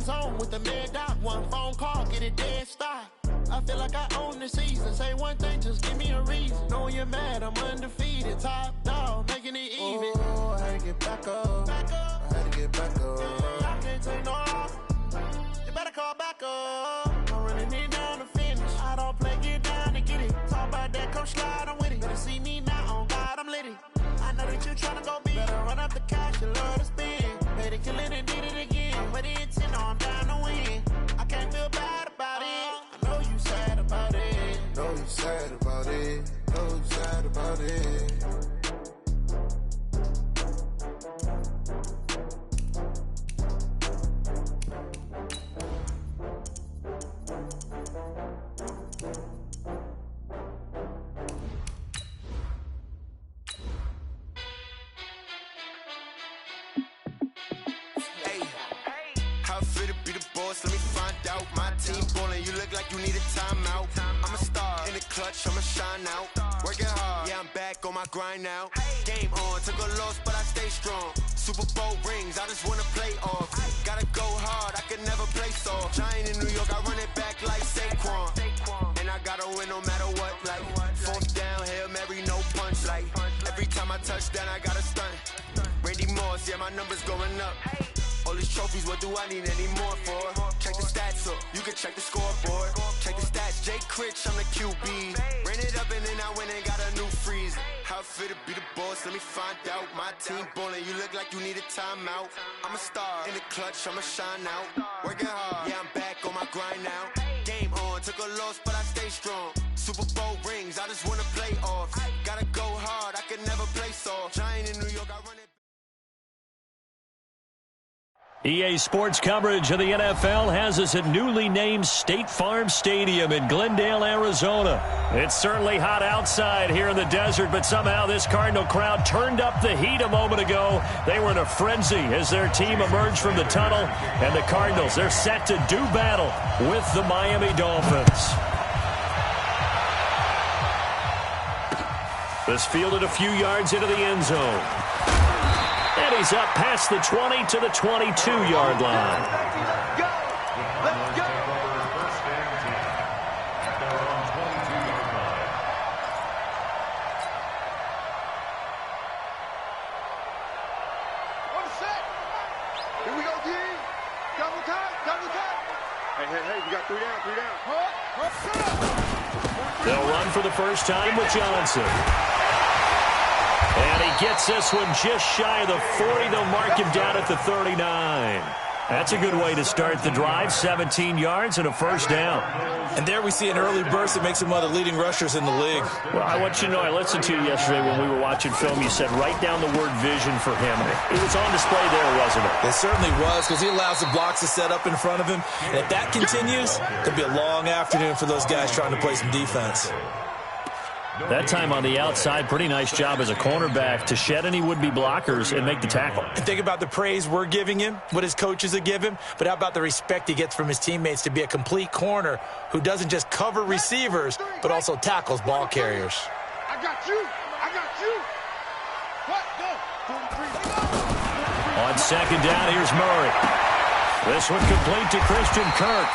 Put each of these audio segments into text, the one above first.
zone with the mad dot. One phone call, get it dead stop. I feel like I own the season. Say one thing, just give me a reason. Knowing you're mad, I'm undefeated. Top dog, making it even. Oh, I had to get back up. I had to get back up. I can't take no loss. You better call back up. I'm running it down to finish. I don't play, get down to get it. Talk about that, come slide, I'm with it. Better see me now, on God, I'm litty. I know that you tryna go big. Better run up the cash, you love to spend. Better kill it and did it again. But it's in, I'm down to win. I can't feel bad about it. I know you sad about it. Know you sad about it. Know you sad about it. Let me find out. My team ballin', you look like you need a timeout. I'm a star in the clutch, I'ma shine out. Working hard, yeah, I'm back on my grind now. Game on, took a loss, but I stay strong. Super Bowl rings, I just wanna play off. Gotta go hard, I can never play soft. Giant in New York, I run it back like Saquon. And I gotta win no matter what, like fourth down, Hail Mary, no punch. Like every time I touch down, I gotta stunt. Randy Moss, yeah, my numbers going up. All these trophies, what do I need any more for? Check the stats up, you can check the scoreboard. Check the stats, Jake Critch, I'm the QB. Ran it up and then I went and got a new freeze. How it feel to be the boss, let me find out. My team ballin', you look like you need a timeout. I'm a star in the clutch, I'ma shine out. Working hard, yeah, I'm back on my grind now. Game on, took a loss, but I stay strong. Super Bowl rings, I just wanna play off. Gotta go hard, I can never play soft. Giant in New York, I run it. EA Sports coverage of the NFL has us at newly named State Farm Stadium in Glendale, Arizona. It's certainly hot outside here in the desert, but somehow this Cardinal crowd turned up the heat a moment ago. They were in a frenzy as their team emerged from the tunnel, and the Cardinals, they're set to do battle with the Miami Dolphins. This fielded a few yards into the end zone. And he's up past the 20 to the 22-yard line. Go! Let's go! One set! Here we go, D! Double time! Hey, you got three down. They'll run for the first time with Johnson. And he gets this one just shy of the 40. They'll mark him down at the 39. That's a good way to start the drive. 17 yards and a first down. And there we see an early burst that makes him one of the leading rushers in the league. Well, I want you to know, I listened to you yesterday when we were watching film. You said write down the word vision for him. It was on display there, wasn't it? It certainly was, because he allows the blocks to set up in front of him. And if that continues, it could be a long afternoon for those guys trying to play some defense. That time on the outside, pretty nice job as a cornerback to shed any would-be blockers and make the tackle. And think about the praise we're giving him, what his coaches have given him, but how about the respect he gets from his teammates to be a complete corner who doesn't just cover receivers, but also tackles ball carriers. I got you. What? Go. On second down, here's Murray. This one complete to Christian Kirk.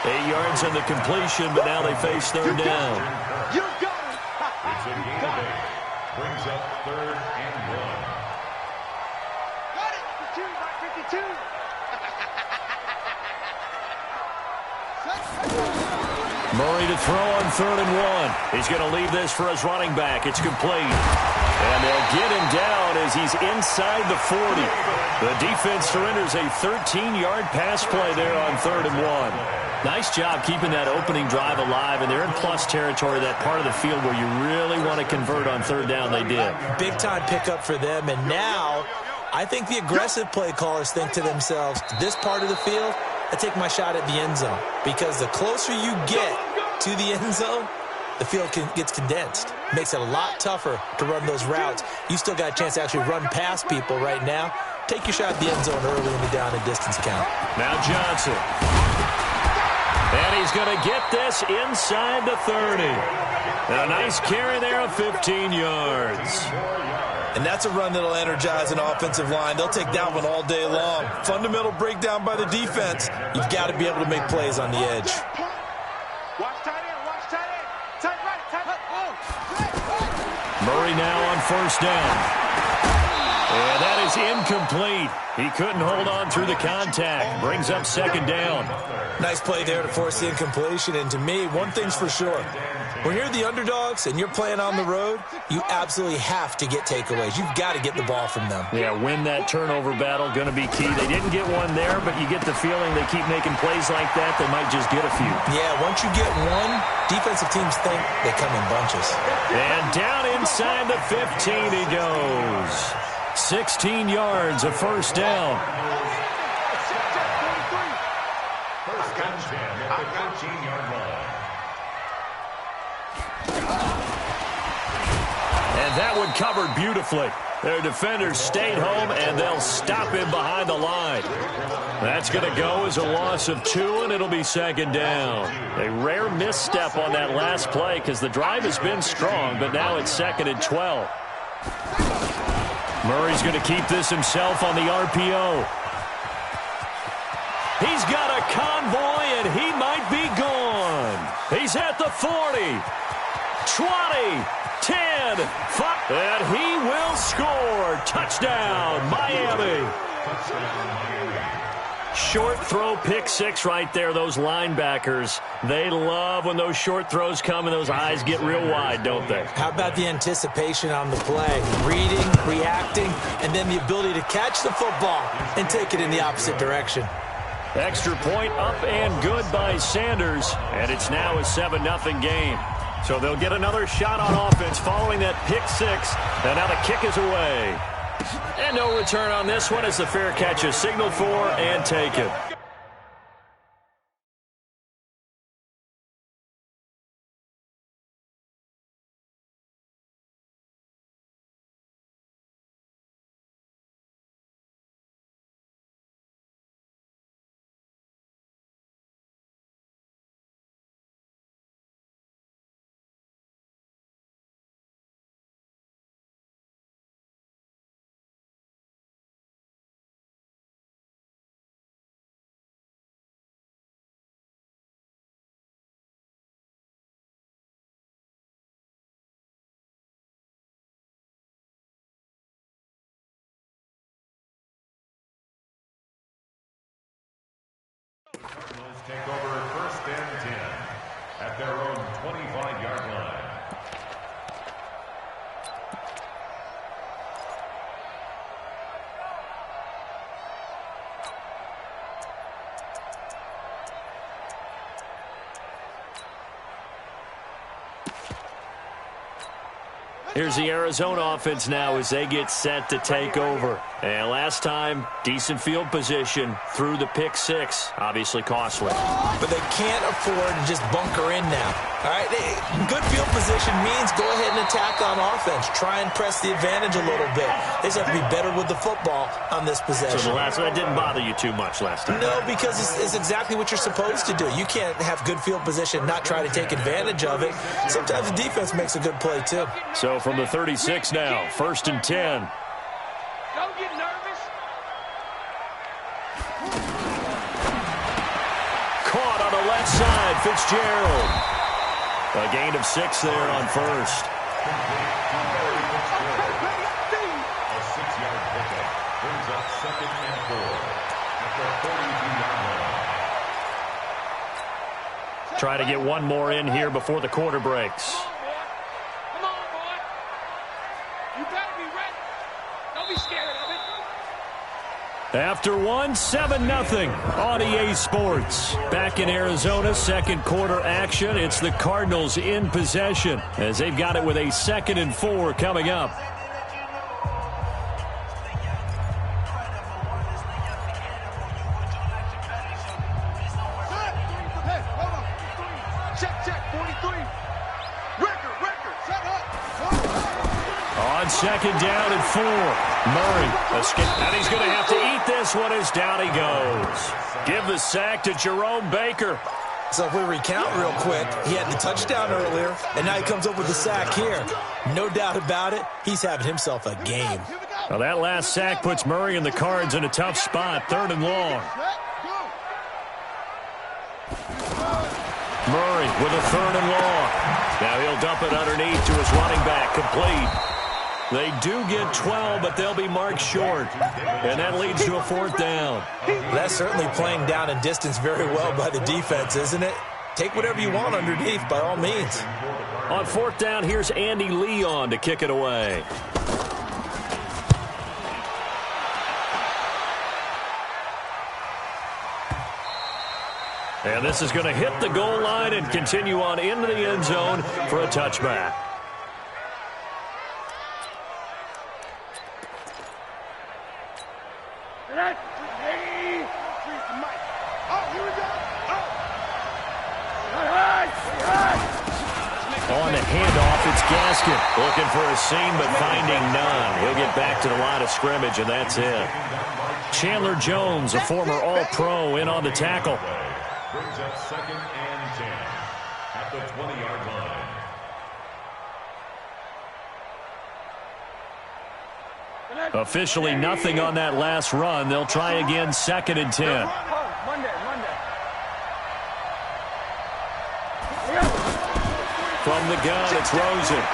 8 yards on the completion, but now they face third down. You got it. Brings up 3rd and 1. Got it. 52. Murray to throw on 3rd and 1. He's going to leave this for his running back. It's complete. And they'll get him down as he's inside the 40. The defense surrenders a 13-yard pass play there on 3rd and 1. Nice job keeping that opening drive alive, and they're in plus territory, that part of the field where you really want to convert on 3rd down. They did. Big-time pickup for them, and now I think the aggressive play callers think to themselves, this part of the field, I take my shot at the end zone, because the closer you get to the end zone, the field gets condensed. Makes it a lot tougher to run those routes. You still got a chance to actually run past people right now. Take your shot at the end zone early in the down and distance count. Now Johnson. And he's going to get this inside the 30. And a nice carry there of 15 yards. And that's a run that'll energize an offensive line. They'll take that one all day long. Fundamental breakdown by the defense. You've got to be able to make plays on the edge. Watch tight end, watch tight end. Tight right, tight right. Murray now on first down. And that is incomplete. He couldn't hold on through the contact. Brings up second down. Nice play there to force the incompletion. And to me, one thing's for sure. When you're the underdogs and you're playing on the road, you absolutely have to get takeaways. You've got to get the ball from them. Yeah, win that turnover battle, going to be key. They didn't get one there, but you get the feeling they keep making plays like that, they might just get a few. Yeah, once you get one, defensive teams think they come in bunches. And down inside the 15 he goes. 16 yards, a first down. First and 10 at the 13-yard line. And that one covered beautifully. Their defenders stayed home, and they'll stop him behind the line. That's going to go as a loss of 2, and it'll be second down. A rare misstep on that last play because the drive has been strong, but now it's second and 12. Murray's going to keep this himself on the RPO. He's got a convoy, and he might be gone. He's at the 40, 20, 10, 5, and he will score. Touchdown, Miami. Short throw, pick six right there. Those linebackers, they love when those short throws come and those eyes get real wide, don't they? How about the anticipation on the play? Reading, reacting, and then the ability to catch the football and take it in the opposite direction. Extra point up and good by Sanders, and it's now a 7-0 game. So they'll get another shot on offense following that pick six, and now the kick is away. And no return on this one as the fair catch is signaled for and taken. Cardinals take over first and 10 at their own 25-yard line. Here's the Arizona offense now as they get set to take over. And last time, decent field position through the pick six. Obviously costly. But they can't afford to just bunker in now. All right, good field position means go ahead and attack on offense. Try and press the advantage a little bit. They just have to be better with the football on this possession. So the last one, that didn't bother you too much last time? No, because it's exactly what you're supposed to do. You can't have good field position, not try to take advantage of it. Sometimes the defense makes a good play, too. So from the 36 now, first and 10. Don't get nervous. Caught on the left side, Fitzgerald. A gain of 6 there on first. A 6-yard pickup brings up second and 4 at the 42-yard line. Try to get one more in here before the quarter breaks. Come on, boy. You better be ready. Don't be scared of it. After one, 7-0 on EA Sports. Back in Arizona, second quarter action. It's the Cardinals in possession as they've got it with a 2nd and 4 coming up. Check, 43. Record, set up. On second down and 4. Murray escapes, and he's going to have to eat this one as down he goes. Give the sack to Jerome Baker. So if we recount real quick, he had the touchdown earlier, and now he comes up with the sack here. No doubt about it, he's having himself a game. Well, that last sack puts Murray and the Cards in a tough spot, 3rd and long. Murray with a 3rd and long. Now he'll dump it underneath to his running back, complete. They do get 12, but they'll be marked short. And that leads to a 4th down. That's certainly playing down and distance very well by the defense, isn't it? Take whatever you want underneath, by all means. On 4th down, here's Andy Leon to kick it away. And this is going to hit the goal line and continue on into the end zone for a touchback. On the handoff, it's Gaskin looking for a seam but finding none. He'll get back to the line of scrimmage, and that's it. Chandler Jones, a former All-Pro, in on the tackle. Brings up 2nd and 10 at the 20-yard line. Officially nothing on that last run. They'll try again, 2nd and 10. From the gun, it's Rosen.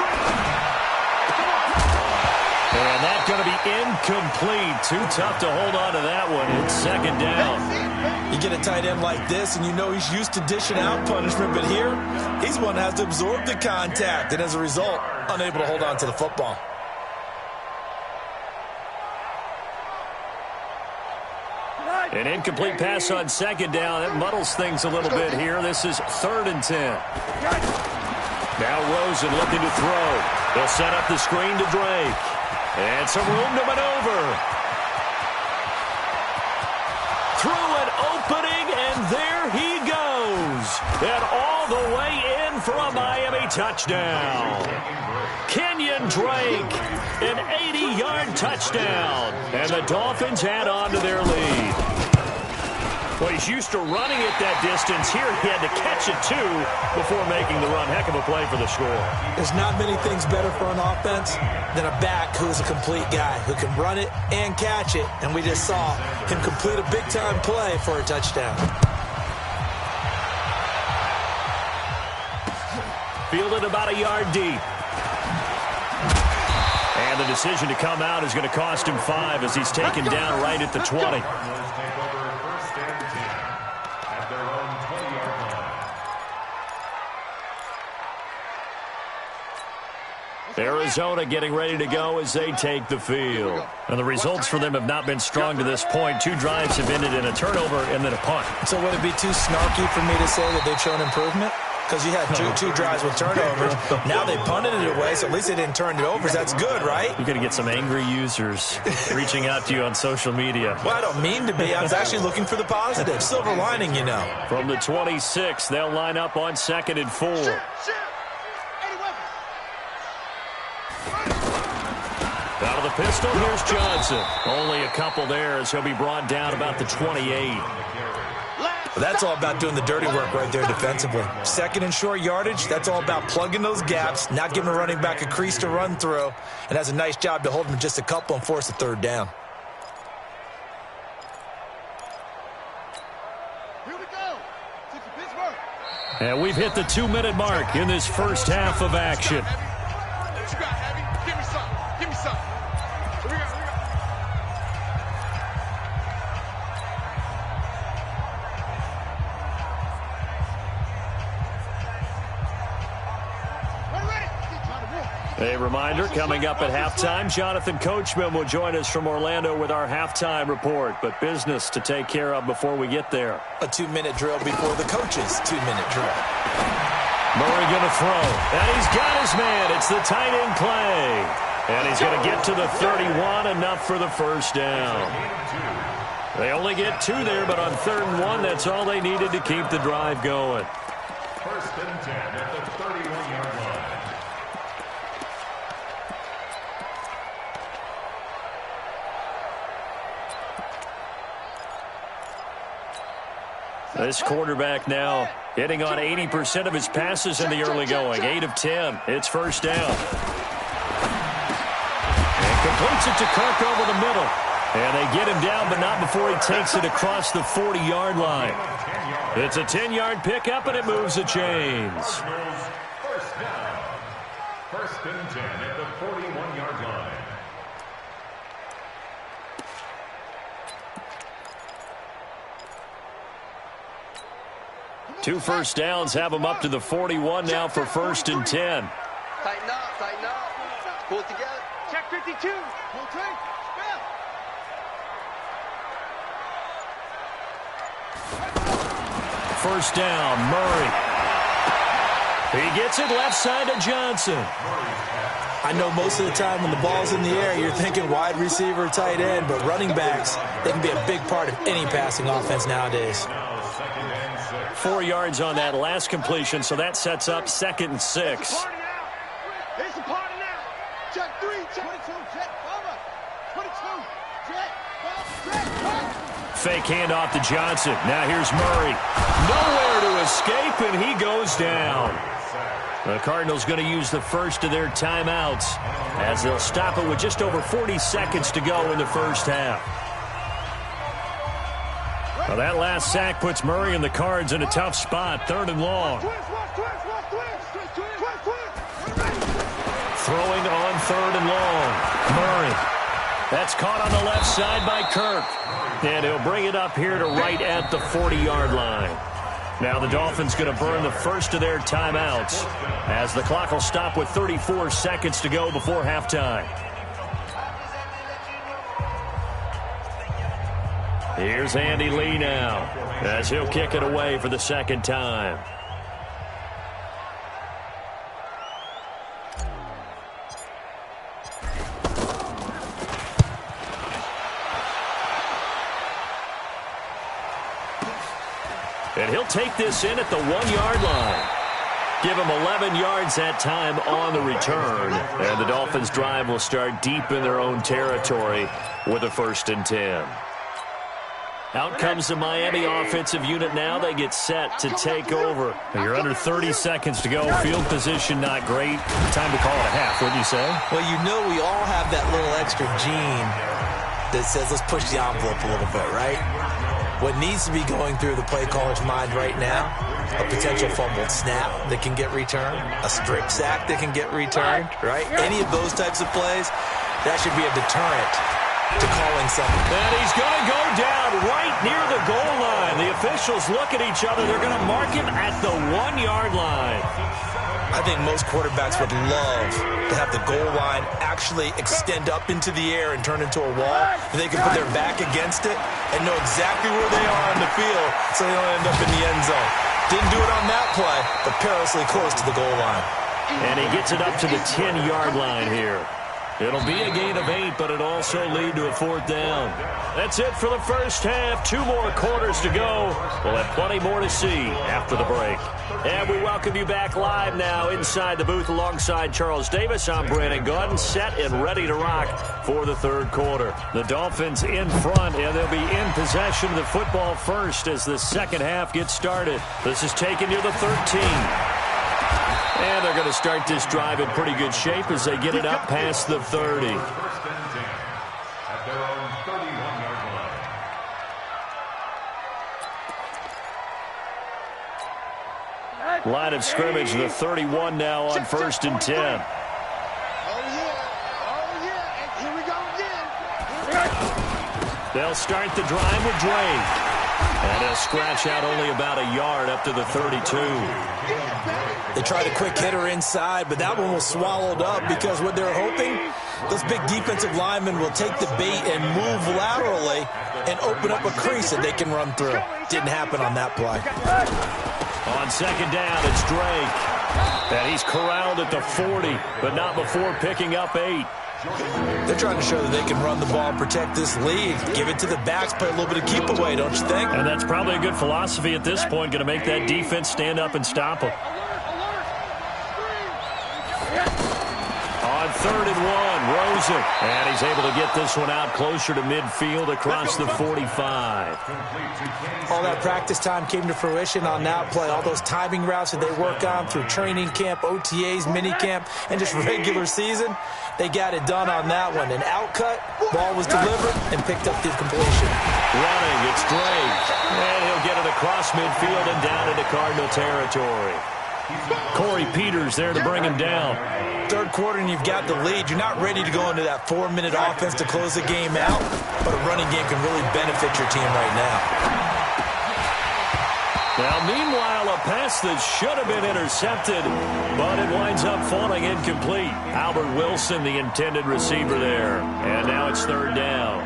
And that's going to be incomplete. Too tough to hold on to that one. It's 2nd down. You get a tight end like this, and you know he's used to dishing out punishment, but here, he's one that has to absorb the contact, and as a result, unable to hold on to the football. An incomplete pass on 2nd down. That muddles things a little bit here. This is 3rd and 10. Now Rosen looking to throw. They'll set up the screen to Drake. And some room to maneuver. Through an opening, and there he goes. And all the way in for a Miami touchdown. Kenyon Drake, an 80-yard touchdown. And the Dolphins add on to their lead. Well, he's used to running it that distance. Here he had to catch it, too, before making the run. Heck of a play for the score. There's not many things better for an offense than a back who's a complete guy, who can run it and catch it. And we just saw him complete a big-time play for a touchdown. Fielded about a yard deep. And the decision to come out is going to cost him 5 as he's taken down right at the 20. Arizona getting ready to go as they take the field. And the results for them have not been strong to this point. 2 drives have ended in a turnover and then a punt. So would it be too snarky for me to say that they've shown improvement? Because you had two drives with turnovers. Now they punted it away, so at least they didn't turn it over. That's good, right? You're going to get some angry users reaching out to you on social media. Well, I don't mean to be. I was actually looking for the positive. Silver lining, you know. From the 26, they'll line up on 2nd and 4. Out of the pistol, here's Johnson. Only a couple there as he'll be brought down about the 28. Well, that's all about doing the dirty work right there defensively. 2nd and short yardage, that's all about plugging those gaps, not giving a running back a crease to run through, and has a nice job to hold him just a couple and force a 3rd down. Here we go. Pittsburgh. And we've hit the 2-minute mark in this first half of action. What you got, Abby? Give me some. Give me some. Here we go. A reminder, coming up at halftime, Jonathan Coachman will join us from Orlando with our halftime report, but business to take care of before we get there. A 2-minute drill before the coach's 2-minute drill. Murray going to throw, and he's got his man. It's the tight end play. And he's going to get to the 31, enough for the first down. They only get 2 there, but on 3rd and 1, that's all they needed to keep the drive going. 1st and 10 at the 31-yard line. This quarterback now hitting on 80% of his passes in the early going. 8 of 10. It's first down. And completes it to Kirk over the middle. And they get him down, but not before he takes it across the 40-yard line. It's a 10-yard pickup, and it moves the chains. First down. First and 10 at the 41-yard line. Two first downs have him up to the 41 now for first and 10. Tighten up, tighten up. Pull it together. Check 52. Full tank. First down, Murray. He gets it left side to Johnson. I know most of the time when the ball's in the air, you're thinking wide receiver, tight end, but running backs, they can be a big part of any passing offense nowadays. 4 yards on that last completion, so that sets up 2nd and 6. It's a party now. Check 3, check 22, jet, over. 22, jet, Fake handoff to Johnson. Now here's Murray. Nowhere to escape, and he goes down. The Cardinals going to use the first of their timeouts as they'll stop it with just over 40 seconds to go in the first half. Well, that last sack puts Murray and the Cards in a tough spot, 3rd and long. Throwing on 3rd and long. Murray. That's caught on the left side by Kirk. And he'll bring it up here to right at the 40-yard line. Now the Dolphins going to burn the first of their timeouts as the clock will stop with 34 seconds to go before halftime. Here's Andy Lee now as he'll kick it away for the second time. And he'll take this in at the 1-yard line. Give him 11 yards that time on the return. And the Dolphins' drive will start deep in their own territory with a 1st and 10. Out comes the Miami offensive unit now. They get set to take over. You're under 30 seconds to go. Field position not great. Time to call it a half, wouldn't you say? Well, you know we all have that little extra gene that says let's push the envelope a little bit, right? What needs to be going through the play caller's mind right now, a potential fumbled snap that can get returned, a strip sack that can get returned, right? Any of those types of plays, that should be a deterrent to calling something. And he's going to go down right near the goal line. The officials look at each other. They're going to mark him at the 1-yard line. I think most quarterbacks would love to have the goal line actually extend up into the air and turn into a wall. They can put their back against it and know exactly where they are on the field so they don't end up in the end zone. Didn't do it on that play, but perilously close to the goal line. And he gets it up to the 10-yard line here. It'll be a gain of 8, but it'll also lead to a 4th down. That's it for the first half. 2 more quarters to go. We'll have plenty more to see after the break. And we welcome you back live now inside the booth alongside Charles Davis. I'm Brandon Gordon, set and ready to rock for the 3rd quarter. The Dolphins in front, and they'll be in possession of the football first as the second half gets started. This is taken near the 13. And they're going to start this drive in pretty good shape as they get it up past the 30. First and 10 at their own 31-yard line. Line of scrimmage, the 31 now on 1st and 10. Oh, yeah. Oh, yeah. And here we go again. They'll start the drive with Drake. And he'll scratch out only about a yard up to the 32. They tried a quick hitter inside, but that one was swallowed up because what they're hoping, those big defensive linemen will take the bait and move laterally and open up a crease that they can run through. Didn't happen on that play. On second down, it's Drake. And he's corralled at the 40, but not before picking up 8. They're trying to show that they can run the ball and protect this lead. Give it to the backs, play a little bit of keep away, don't you think? And that's probably a good philosophy at this point, going to make that defense stand up and stop them. On 3rd and 1. Rosen. And he's able to get this one out closer to midfield across the 45. All that practice time came to fruition on that play. All those timing routes that they work on through training camp, OTAs, minicamp, and just regular season, they got it done on that one. An outcut, ball was delivered, and picked up the completion. Running, it's Drake. And he'll get it across midfield and down into Cardinal territory. Corey Peters there to bring him down. Third quarter and you've got the lead. You're not ready to go into that 4-minute offense to close the game out, but a running game can really benefit your team right now. Now, meanwhile, a pass that should have been intercepted, but it winds up falling incomplete. Albert Wilson, the intended receiver there. And now it's 3rd down.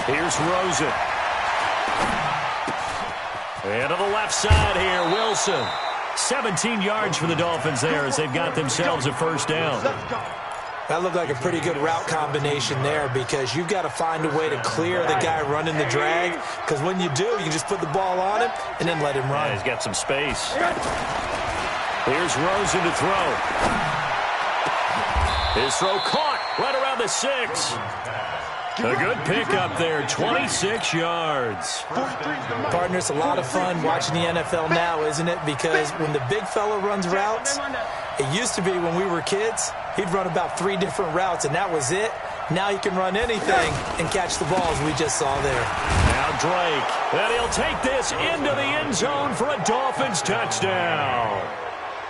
Here's Rosen. And to the left side here, Wilson. 17 yards for the Dolphins there as they've got themselves a 1st down. That looked like a pretty good route combination there because you've got to find a way to clear the guy running the drag, because when you do, you just put the ball on him and then let him run. Yeah, he's got some space. Here's Rosen to throw. His throw caught right around the 6. A good pickup there, 26 yards. Partner, it's a lot of fun watching the NFL now, isn't it? Because when the big fella runs routes, it used to be when we were kids, he'd run about 3 different routes, and that was it. Now he can run anything and catch the balls we just saw there. Now Drake, and he'll take this into the end zone for a Dolphins touchdown.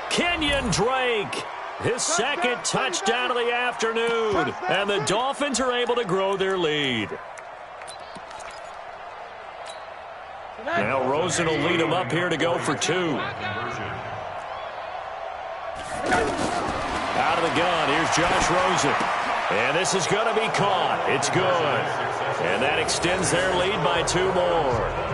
Kenyon Drake. His 2nd touchdown of the afternoon, and the Dolphins are able to grow their lead. Now Rosen will lead them up here to go for 2. Out of the gun, here's Josh Rosen. And this is going to be caught. It's good. And that extends their lead by 2 more.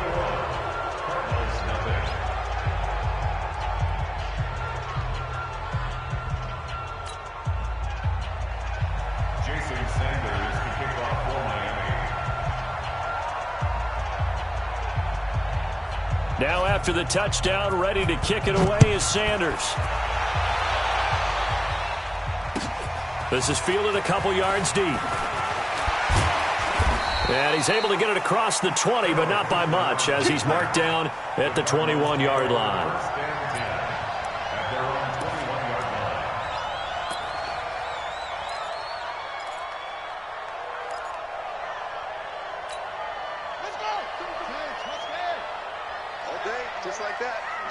Now after the touchdown, ready to kick it away is Sanders. This is fielded a couple yards deep. And he's able to get it across the 20, but not by much, as he's marked down at the 21-yard line.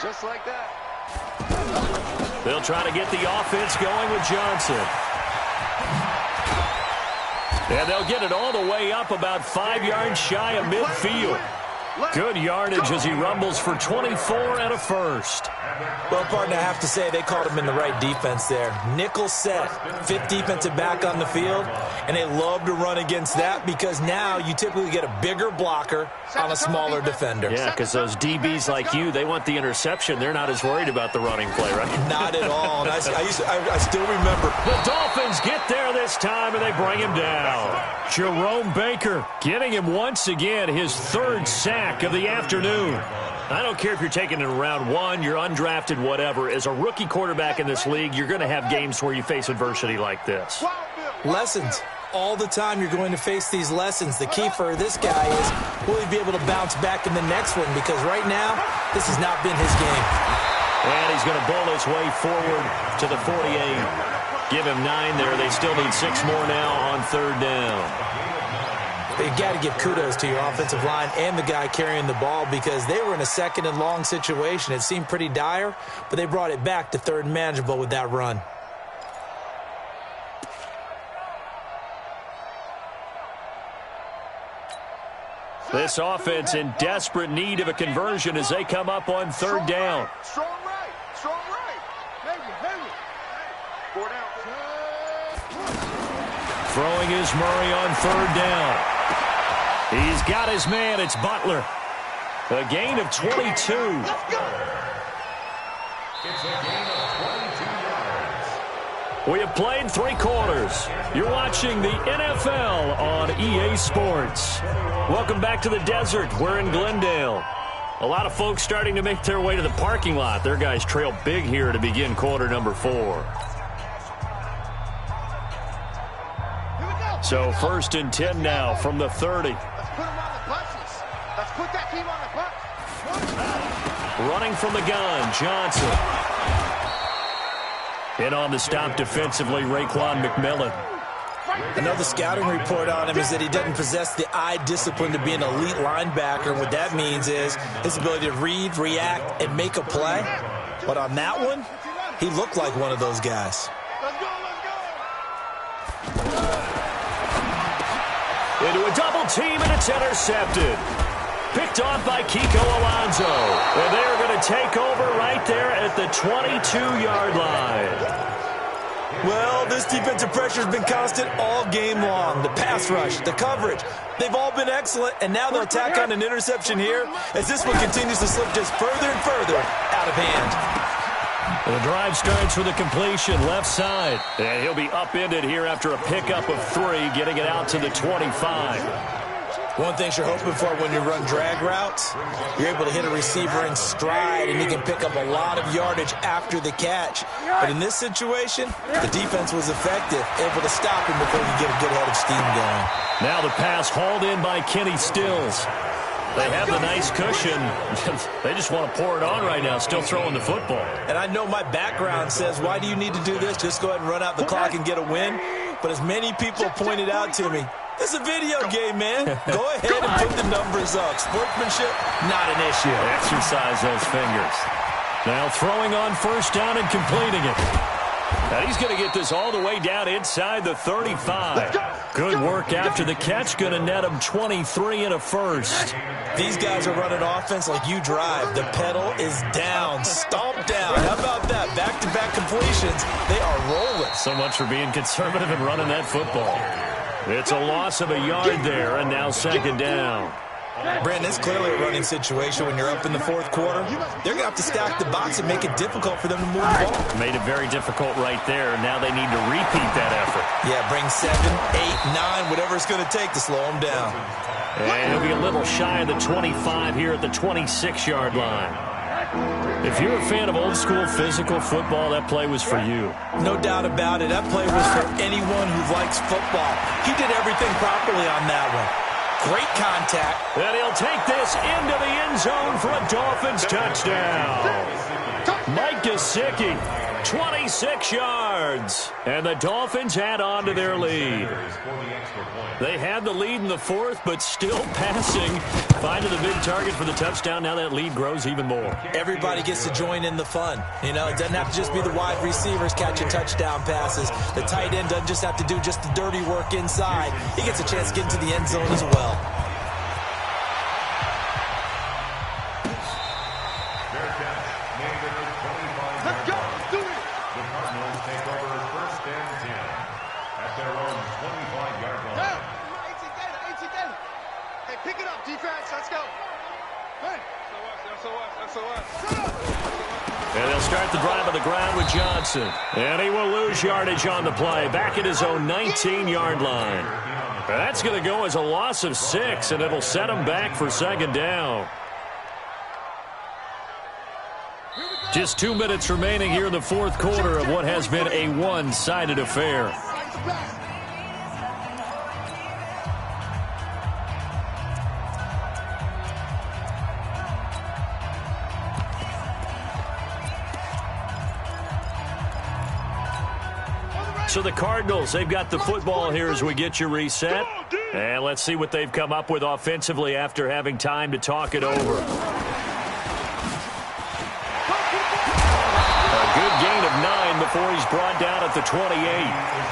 Just like that. They'll try to get the offense going with Johnson. And they'll get it all the way up about 5 yards shy of midfield. Good yardage as he rumbles for 24 and a 1st. Well, partner, I have to say they called him in the right defense there. Nickel set, 5th defensive back on the field, and they love to run against that because now you typically get a bigger blocker on a smaller defender. Yeah, because those DBs like you, they want the interception. They're not as worried about the running play, right? Not at all. And I still remember. The Dolphins get there this time, and they bring him down. Jerome Baker getting him once again, his 3rd sack of the afternoon. I don't care if you're taking it in round 1, you're undrafted, whatever. As a rookie quarterback in this league, you're going to have games where you face adversity like this. Lessons. All the time you're going to face these lessons. The key for this guy is, will he be able to bounce back in the next one? Because right now, this has not been his game. And he's going to bowl his way forward to the 48. Give him 9 there. They still need 6 more now on 3rd down. You've got to give kudos to your offensive line and the guy carrying the ball because they were in a 2nd and long situation. It seemed pretty dire, but they brought it back to 3rd and manageable with that run. This offense in desperate need of a conversion as they come up on 3rd down. Strong right. Strong right. Maybe. 4 down. Throwing is Murray on 3rd down. He's got his man. It's Butler. A gain of 22. It's a gain of 22 yards. We have played 3 quarters. You're watching the NFL on EA Sports. Welcome back to the desert. We're in Glendale. A lot of folks starting to make their way to the parking lot. Their guys trail big here to begin quarter number 4. So 1st and 10 now from the 30. Let's put them on the buses. Let's put that team on the bus. Running from the gun, Johnson. In on the stop defensively, Raekwon McMillan. I know the scouting report on him is that he doesn't possess the eye discipline to be an elite linebacker. What that means is his ability to read, react, and make a play. But on that one, he looked like one of those guys. Into a double team, and it's intercepted. Picked off by Kiko Alonso. And they are going to take over right there at the 22-yard line. Well, this defensive pressure has been constant all game long. The pass rush, the coverage, they've all been excellent, and now they'll tack on an interception here as this one continues to slip just further and further out of hand. The drive starts with a completion left side, and he'll be upended here after a pickup of 3, getting it out to the 25. One thing you're hoping for when you run drag routes, you're able to hit a receiver in stride, and he can pick up a lot of yardage after the catch. But in this situation, the defense was effective, able to stop him before he get a good head of steam going. Now the pass hauled in by Kenny Stills. They have the nice cushion. They just want to pour it on right now, still throwing the football. And I know my background says, why do you need to do this? Just go ahead and run out the clock and get a win. But as many people pointed out to me, it's a video game, man. Go ahead and put the numbers up. Sportsmanship, not an issue. Exercise those fingers. Now throwing on 1st down and completing it. Now he's going to get this all the way down inside the 35. Good work after the catch. Going to net him 23 and a first. These guys are running offense like you drive. The pedal is down. Stomp down. How about that? Back-to-back completions. They are rolling. So much for being conservative and running that football. It's a loss of a yard there, and now 2nd down. Brandon, it's clearly a running situation when you're up in the 4th quarter. They're going to have to stack the box and make it difficult for them to move the ball. Made it very difficult right there. Now they need to repeat that effort. Yeah, bring 7, 8, 9, whatever it's going to take to slow them down. And he'll be a little shy of the 25 here at the 26-yard line. If you're a fan of old-school physical football, that play was for you. No doubt about it. That play was for anyone who likes football. He did everything properly on that one. Great contact. And he'll take this into the end zone for a Dolphins touchdown. Mike Gesicki, 26 yards. And the Dolphins add on to their lead. They had the lead in the 4th, but still passing. Finding the big target for the touchdown. Now that lead grows even more. Everybody gets to join in the fun. You know, it doesn't have to just be the wide receivers catching touchdown passes. The tight end doesn't just have to do just the dirty work inside. He gets a chance to get into the end zone as well. Let's go. Let's do it. The Cardinals take over 1st and 10 at their own 25-yard line. Down. 18 Gator. Hey, pick it up, defense. Let's go. Hey. So what? And they'll start the drive on the ground with Johnson. And he will lose yardage on the play. Back at his own 19-yard line. That's going to go as a loss of 6, and it'll set him back for 2nd down. Just 2 minutes remaining here in the 4th quarter of what has been a one-sided affair. So the Cardinals, they've got the football here as we get you reset. And let's see what they've come up with offensively after having time to talk it over. A good gain of 9 before he's brought down at the 28.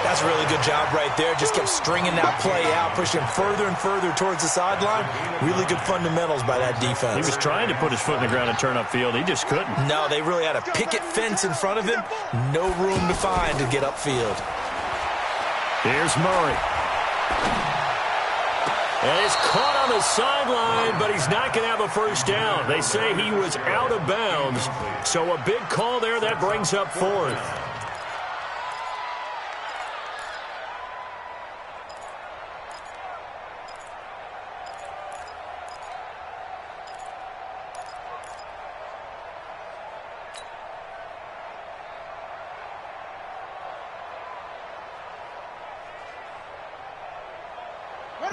That's a really good job right there. Just kept stringing that play out, pushing further and further towards the sideline. Really good fundamentals by that defense. He was trying to put his foot in the ground and turn upfield. He just couldn't. No, they really had a picket fence in front of him. No room to find to get upfield. Here's Murray. And he's caught on the sideline, but he's not going to have a first down. They say he was out of bounds. So a big call there. That brings up 4th.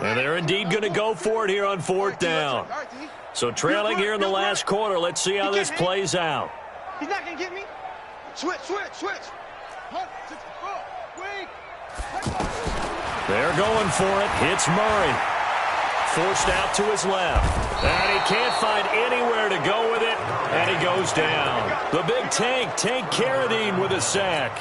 And they're indeed going to go for it here on fourth down. So trailing here in the last quarter. Let's see how this plays out. He's not going to get me. Switch. They're going for it. Hits Murray. Forced out to his left. And he can't find anywhere to go with it. And he goes down. The big Tank Carradine with a sack.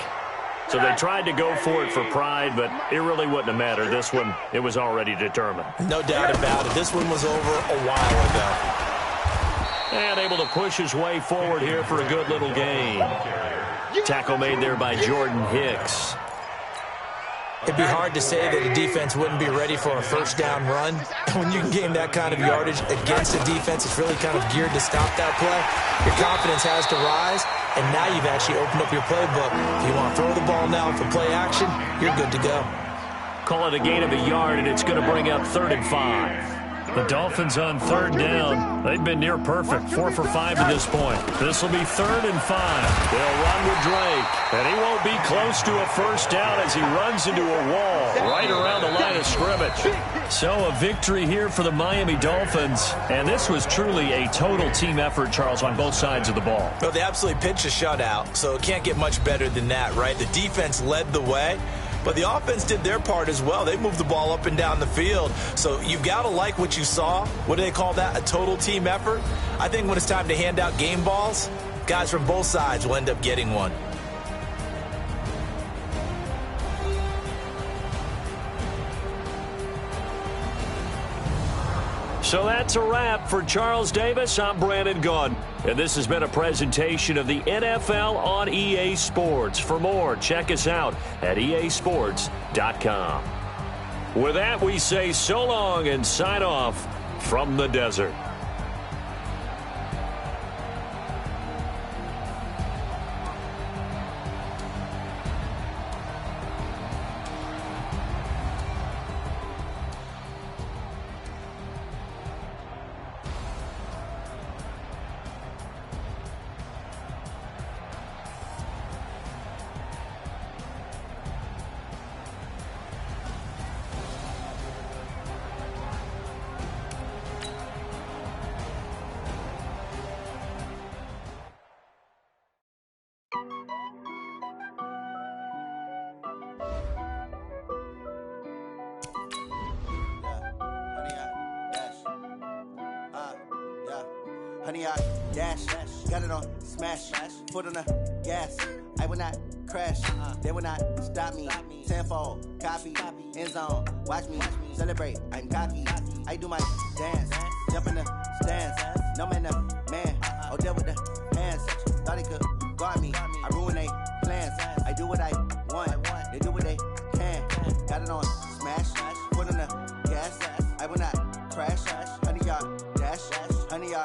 So they tried to go for it for pride, but it really wouldn't have mattered. This one, it was already determined. No doubt about it. This one was over a while ago. And able to push his way forward here for a good little gain. Tackle made there by Jordan Hicks. It'd be hard to say that the defense wouldn't be ready for a first down run. When you can gain that kind of yardage against a defense that's really kind of geared to stop that play, your confidence has to rise, and now you've actually opened up your playbook. If you want to throw the ball now for play action, you're good to go. Call it a gain of a yard, and it's going to bring up 3rd and 5. The Dolphins on 3rd down. They've been near perfect, 4 for 5 to this point. This will be 3rd and 5. They'll run with Drake, and he won't be close to a first down as he runs into a wall right around the line of scrimmage. So a victory here for the Miami Dolphins, and this was truly a total team effort, Charles, on both sides of the ball. Well, they absolutely pitched a shutout, so it can't get much better than that, right? The defense led the way, but the offense did their part as well. They moved the ball up and down the field. So you've got to like what you saw. What do they call that? A total team effort? I think when it's time to hand out game balls, guys from both sides will end up getting one. So that's a wrap for Charles Davis. I'm Brandon Gaudin, and this has been a presentation of the NFL on EA Sports. For more, check us out at easports.com. With that, we say so long and sign off from the desert. Honey, I dash, got it on smash, foot on the gas. I will not crash, they will not stop me. Tenfold, copy, end zone, watch me celebrate. I'm cocky, I do my dance, jump in the stands. No man, oh, deal with the hands. Thought he could guard me, I ruin they plans. I do what I want, they do what they can. Got it on smash, foot on the gas. I will not crash, honey, y'all dash, honey, y'all.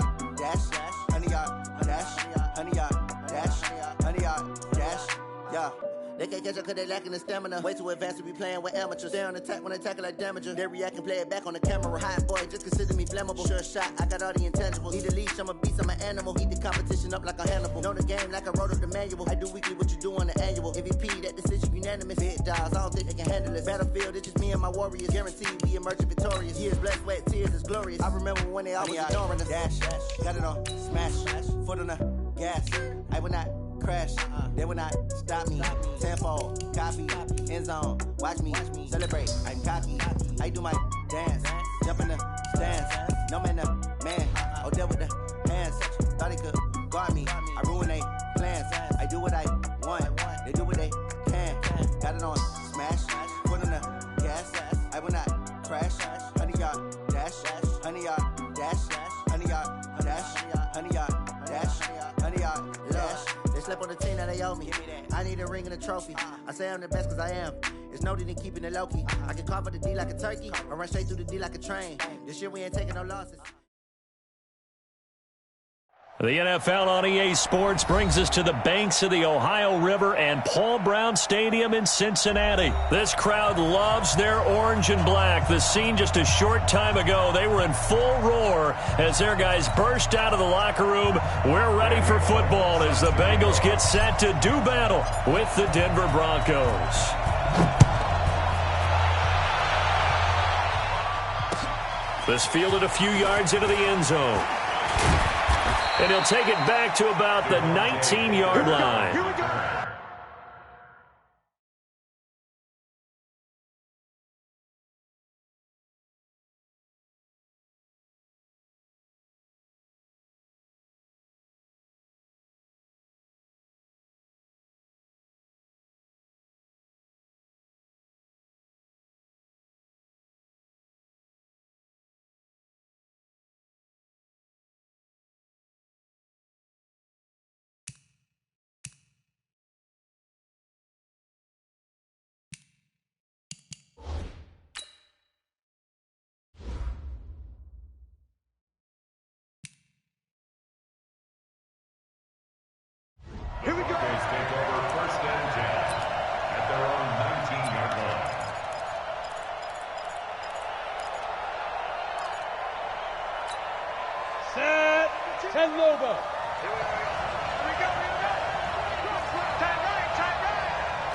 Honey, yeah. They can't catch up cause they lacking the stamina. Way too advanced to be playing with amateurs. They on attack when they tackle like damager. They react and play it back on the camera. Hot boy, just consider me flammable. Sure shot, I got all the intangibles. Need a leash, I'm a beast, I'm an animal. Heat the competition up like a Hannibal. Know the game like I wrote up the manual. I do weekly what you do on the annual. MVP, that decision unanimous. Big dogs, I don't think they can handle it. Battlefield, it's just me and my warriors. Guaranteed we emerging victorious. Years, blood, sweat, tears is glorious. I remember when they always ignoring us. Dash, got it on smash, foot on the gas. I will not crash, they will not stop me. Tenfold, copy, end zone, watch me celebrate. I'm cocky, I do my dance, jump in the stands. No man, oh, deal with the hands. Thought he could guard me, I ruin they plans. I do what I want, they do what they can. Got it on smash, foot on the gas. I will not crash, honey, y'all dash, honey, y'all dash, honey, y'all dash, honey, y'all dash, honey, y'all dash. They slept on the team that they owe me. I need a ring and a trophy. I say I'm the best cause I am. It's no need in keeping it low-key. I can carve up the D like a turkey or run straight through the D like a train. This year we ain't taking no losses. The NFL on EA Sports brings us to the banks of the Ohio River and Paul Brown Stadium in Cincinnati. This crowd loves their orange and black. The scene just a short time ago, they were in full roar as their guys burst out of the locker room. We're ready for football as the Bengals get set to do battle with the Denver Broncos. This fielded a few yards into the end zone. And he'll take it back to about the 19-yard line. Here we go. Here we go. They take over first and 10 at their own 19-yard line. Set. 10 Lobo. Here we go. Tight right.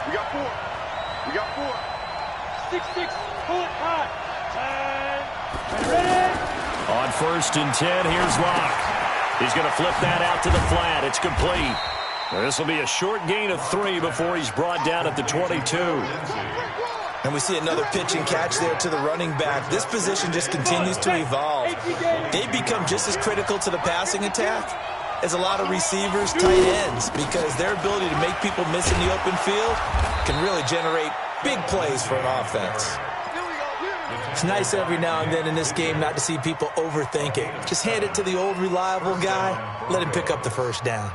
We got 4. 6-6. Pull it high. 10. Ready. On first and 10, here's Locke. He's going to flip that out to the flat. It's complete. This will be a short gain of 3 before he's brought down at the 22. And we see another pitch and catch there to the running back. This position just continues to evolve. They become just as critical to the passing attack as a lot of receivers, tight ends, because their ability to make people miss in the open field can really generate big plays for an offense. It's nice every now and then in this game not to see people overthink it. Just hand it to the old reliable guy, let him pick up the first down.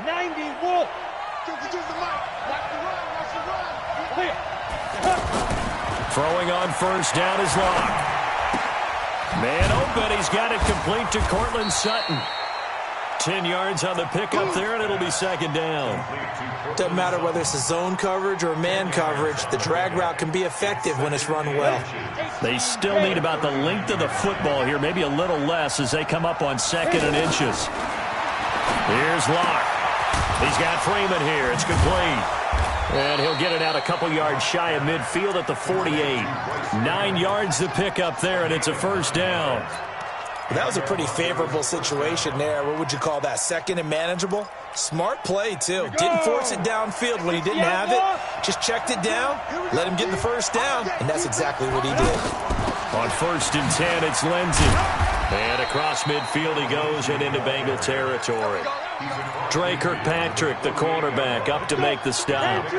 90 Wolf. Throwing on first down is Locke. Man open, he's got it complete to Cortland Sutton. 10 yards on the pickup there, and it'll be second down. Doesn't matter whether it's a zone coverage or man coverage, the drag route can be effective when it's run well. They still need about the length of the football here, maybe a little less as they come up on second and inches. Here's Locke. He's got Freeman here. It's complete. And he'll get it out a couple yards shy of midfield at the 48. 9 yards to pick up there, and it's a first down. Well, that was a pretty favorable situation there. What would you call that? Second and manageable? Smart play, too. Didn't force it downfield when he didn't have it. Just checked it down, let him get the first down, and that's exactly what he did. On first and 10, it's Lindsey. And across midfield he goes and into Bengal territory. Dre Kirkpatrick, the cornerback, up to make the stop.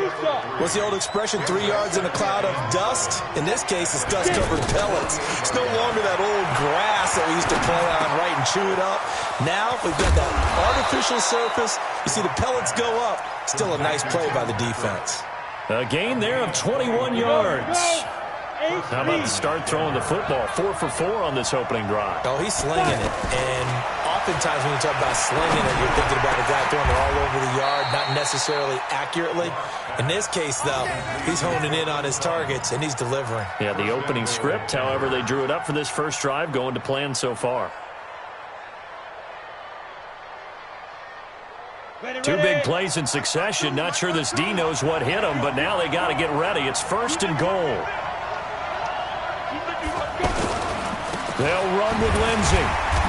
What's the old expression, 3 yards in a cloud of dust? In this case, it's dust-covered pellets. It's no longer that old grass that we used to play on, right, and chew it up. Now we've got that artificial surface. You see the pellets go up. Still a nice play by the defense. A gain there of 21 yards. How about the start throwing the football? 4 for 4 on this opening drive. Oh, he's slinging it. And oftentimes when you talk about slinging it, you're thinking about a guy throwing it all over the yard, not necessarily accurately. In this case, though, he's honing in on his targets, and he's delivering. Yeah, the opening script, however, they drew it up for this first drive, going to plan so far. Two big plays in succession. Not sure this D knows what hit him, but now they got to get ready. It's first and goal. They'll run with Lindsey.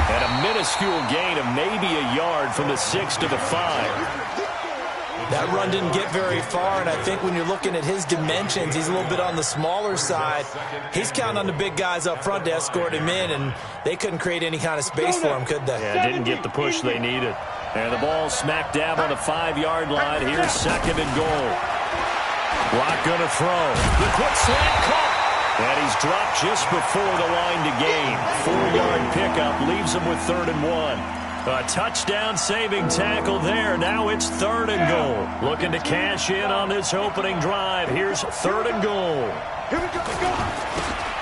And a minuscule gain of maybe a yard from the 6 to the 5. That run didn't get very far, and I think when you're looking at his dimensions, he's a little bit on the smaller side. He's counting on the big guys up front to escort him in, and they couldn't create any kind of space for him, could they? Yeah, didn't get the push they needed. And the ball smack dab on the 5-yard line. Here's second and goal. Locke going to throw. The quick slant caught. And he's dropped just before the line to gain. 4-yard pickup leaves him with 3rd and 1. A touchdown-saving tackle there. Now it's 3rd and goal. Looking to cash in on this opening drive. Here's 3rd and goal. Here we go.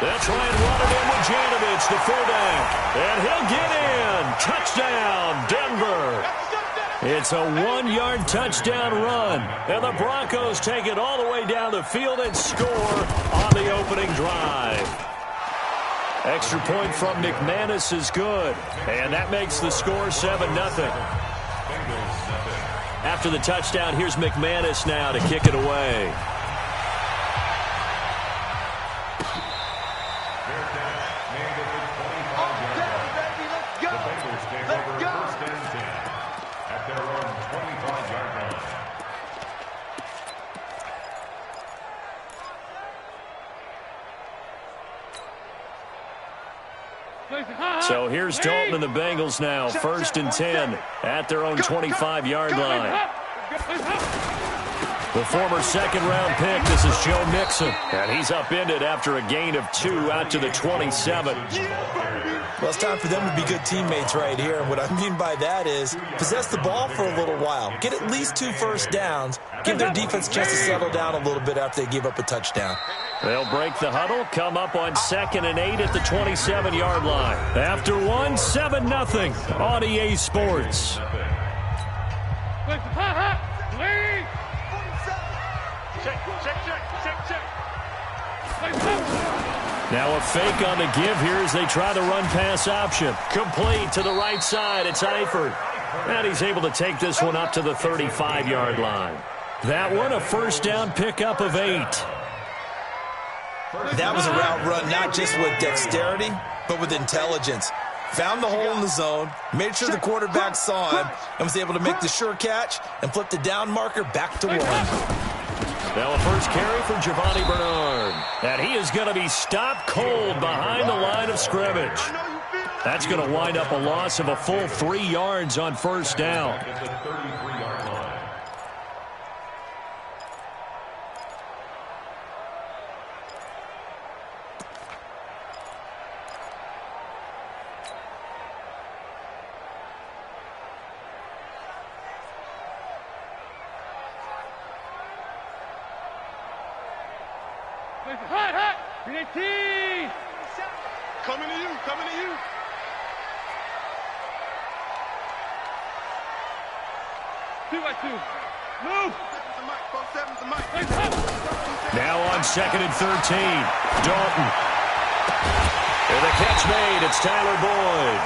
That's right, running in with Janovich, the fullback. And he'll get in. Touchdown, Denver. It's a 1-yard touchdown run. And the Broncos take it all the way down the field and score on the opening drive. Extra point from McManus is good. And that makes the score 7-0. After the touchdown, here's McManus now to kick it away. So here's Dalton and the Bengals now, 1st and 10 at their own 25-yard line. The former second-round pick, this is Joe Mixon, and he's upended after a gain of 2 out to the 27. Well, it's time for them to be good teammates right here. And what I mean by that is possess the ball for a little while. Get at least 2 first downs. Give their defense a chance to settle down a little bit after they give up a touchdown. They'll break the huddle, come up on 2nd and 8 at the 27-yard line. After 1, 7-0 on EA Sports. Now a fake on the give here as they try the run-pass option. Complete to the right side. It's Eifert. And he's able to take this one up to the 35-yard line. That one, a first down pickup of 8. That was a route run not just with dexterity, but with intelligence. Found the hole in the zone, made sure the quarterback saw him, and was able to make the sure catch and flip the down marker back to 1. Now a first carry for Giovanni Bernard. And he is going to be stopped cold behind the line of scrimmage. That's going to wind up a loss of a full 3 yards on first down. Coming to you, coming to you. Move. Now on 2nd and 13. Dalton. And the catch made. It's Tyler Boyd.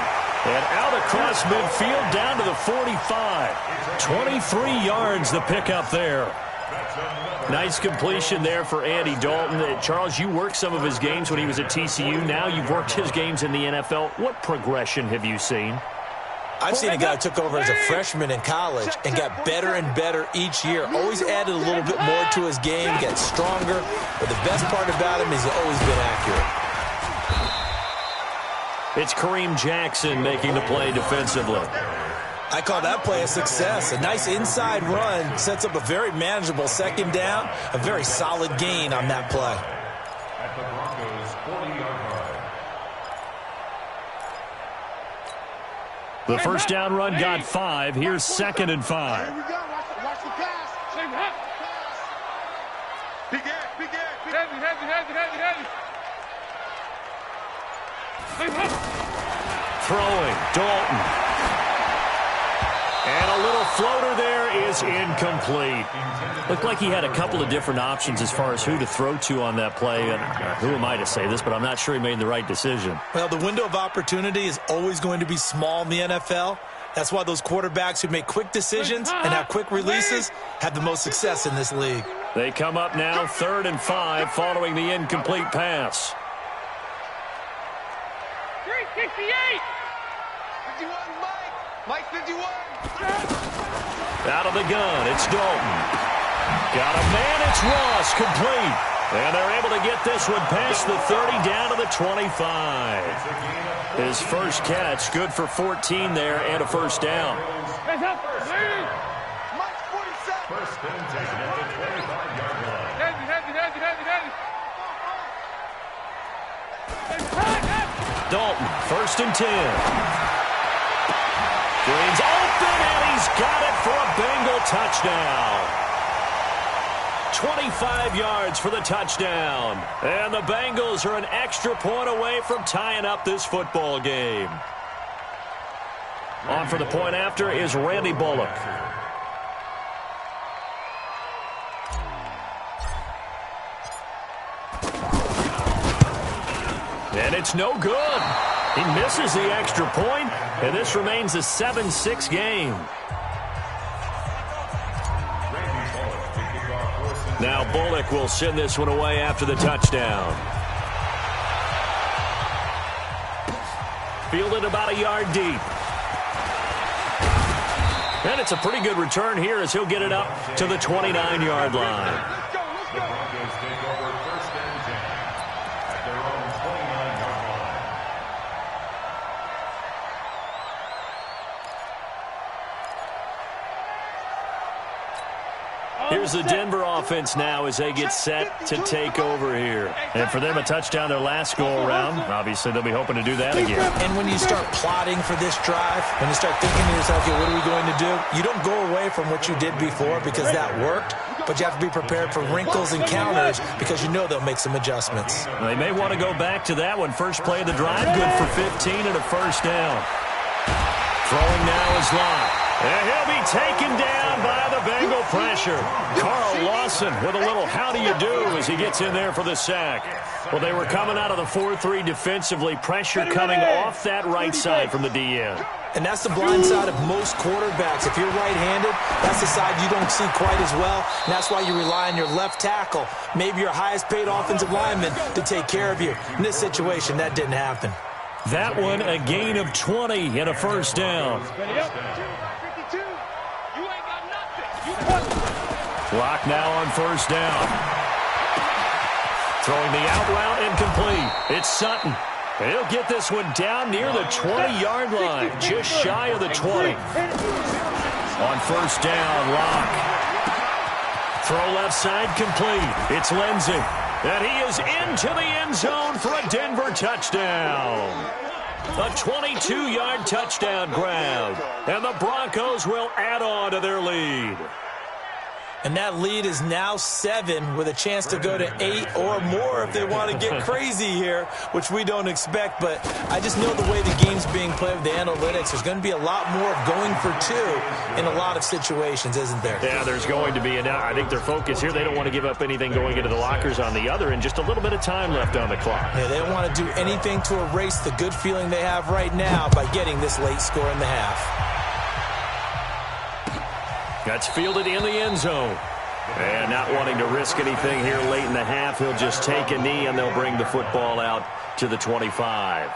And out across midfield down to the 45. 23 yards the pickup there. Nice completion there for Andy Dalton. Charles, you worked some of his games when he was at TCU. Now you've worked his games in the NFL. What progression have you seen? I've seen a guy who took over as a freshman in college and got better and better each year. Always added a little bit more to his game, got stronger. But the best part about him is he's always been accurate. It's Kareem Jackson making the play defensively. I call that play a success. A nice inside run sets up a very manageable 2nd down, a very solid gain on that play. At the Broncos' 40-yard line. The first down run got 5. Here's 2nd and 5. Here we go. Watch the pass. Big air, big air. Heavy. Throwing, Dalton. And a little floater there is incomplete. Looked like he had a couple of different options as far as who to throw to on that play. And who am I to say this, but I'm not sure he made the right decision. Well, the window of opportunity is always going to be small in the NFL. That's why those quarterbacks who make quick decisions and have quick releases have the most success in this league. They come up now 3rd and 5 following the incomplete pass. 368. 51, Mike 51. Out of the gun, it's Dalton. Got a man, it's Ross, complete. And they're able to get this one past the 30 down to the 25. His first catch, good for 14 there and a first down. Mike 47. First and 10 at the 25-yard line. Heavy. Dalton, 1st and 10. Green's open, and he's got it for a Bengal touchdown. 25 yards for the touchdown. And the Bengals are an extra point away from tying up this football game. On for the point after is Randy Bullock. And it's no good. He misses the extra point, and this remains a 7-6 game. Now Bullock will send this one away after the touchdown. Fielded about a yard deep. And it's a pretty good return here as he'll get it up to the 29-yard line. The Broncos take over 1st and 10 at their own 29-yard line. Here's the Denver offense now as they get set to take over here. And for them, a touchdown their last go-around. Obviously, they'll be hoping to do that again. And when you start plotting for this drive, when you start thinking to yourself, okay, what are we going to do? You don't go away from what you did before because that worked, but you have to be prepared for wrinkles and counters because you know they'll make some adjustments. They may want to go back to that one. First play of the drive, good for 15 and a first down. Throwing now is Locke. And he'll be taken down by the Bengal pressure. Carl Lawson with a little how do you do as he gets in there for the sack. Well, they were coming out of the 4-3 defensively. Pressure coming off that right side from the DN. And that's the blind side of most quarterbacks. If you're right-handed, that's the side you don't see quite as well. And that's why you rely on your left tackle, maybe your highest-paid offensive lineman, to take care of you. In this situation, that didn't happen. That one, a gain of 20 and a first down. Clock now on first down. Throwing the out route incomplete. It's Sutton. He'll get this one down near the 20-yard line, just shy of the 20. On first down, Locke. Throw left side complete. It's Lindsey. And he is into the end zone for a Denver touchdown. A 22-yard touchdown grab. And the Broncos will add on to their lead. And that lead is now 7 with a chance to go to 8 or more if they want to get crazy here, which we don't expect. But I just know the way the game's being played with the analytics, there's going to be a lot more of going for 2 in a lot of situations, isn't there? Yeah, there's going to be. And I think their focus here, they don't want to give up anything going into the lockers on the other, and just a little bit of time left on the clock. Yeah, they don't want to do anything to erase the good feeling they have right now by getting this late score in the half. That's fielded in the end zone. And not wanting to risk anything here late in the half, he'll just take a knee and they'll bring the football out to the 25.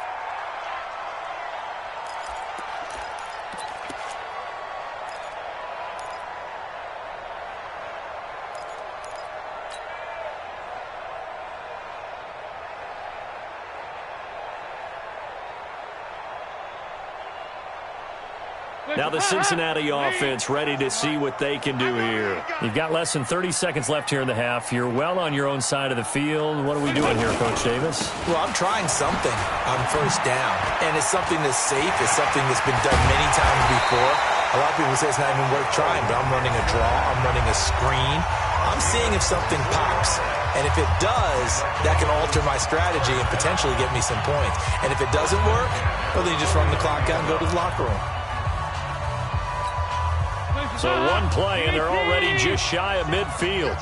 Now the Cincinnati offense ready to see what they can do here. You've got less than 30 seconds left here in the half. You're well on your own side of the field. What are we doing here, Coach Davis? Well, I'm trying something on first down. And it's something that's safe. It's something that's been done many times before. A lot of people say it's not even worth trying, but I'm running a draw. I'm running a screen. I'm seeing if something pops. And if it does, that can alter my strategy and potentially get me some points. And if it doesn't work, well, then you just run the clock out and go to the locker room. So one play, and they're already just shy of midfield.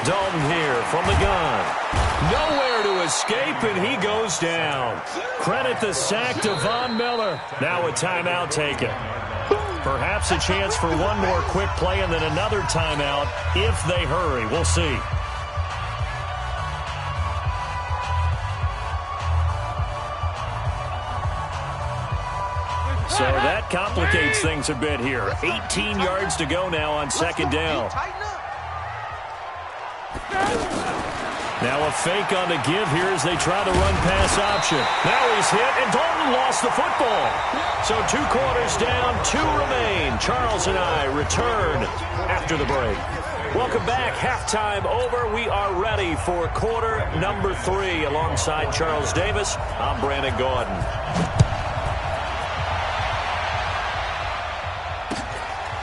Dalton here from the gun. Nowhere to escape, and he goes down. Credit the sack to Von Miller. Now a timeout taken. Perhaps a chance for one more quick play and then another timeout if they hurry. We'll see. So that complicates things a bit here. 18 yards to go now on second down. Now a fake on the give here as they try the run pass option. Now he's hit, and Dalton lost the football. So 2 quarters down, 2 remain. Charles and I return after the break. Welcome back. Halftime over. We are ready for quarter number 3. Alongside Charles Davis, I'm Brandon Gordon.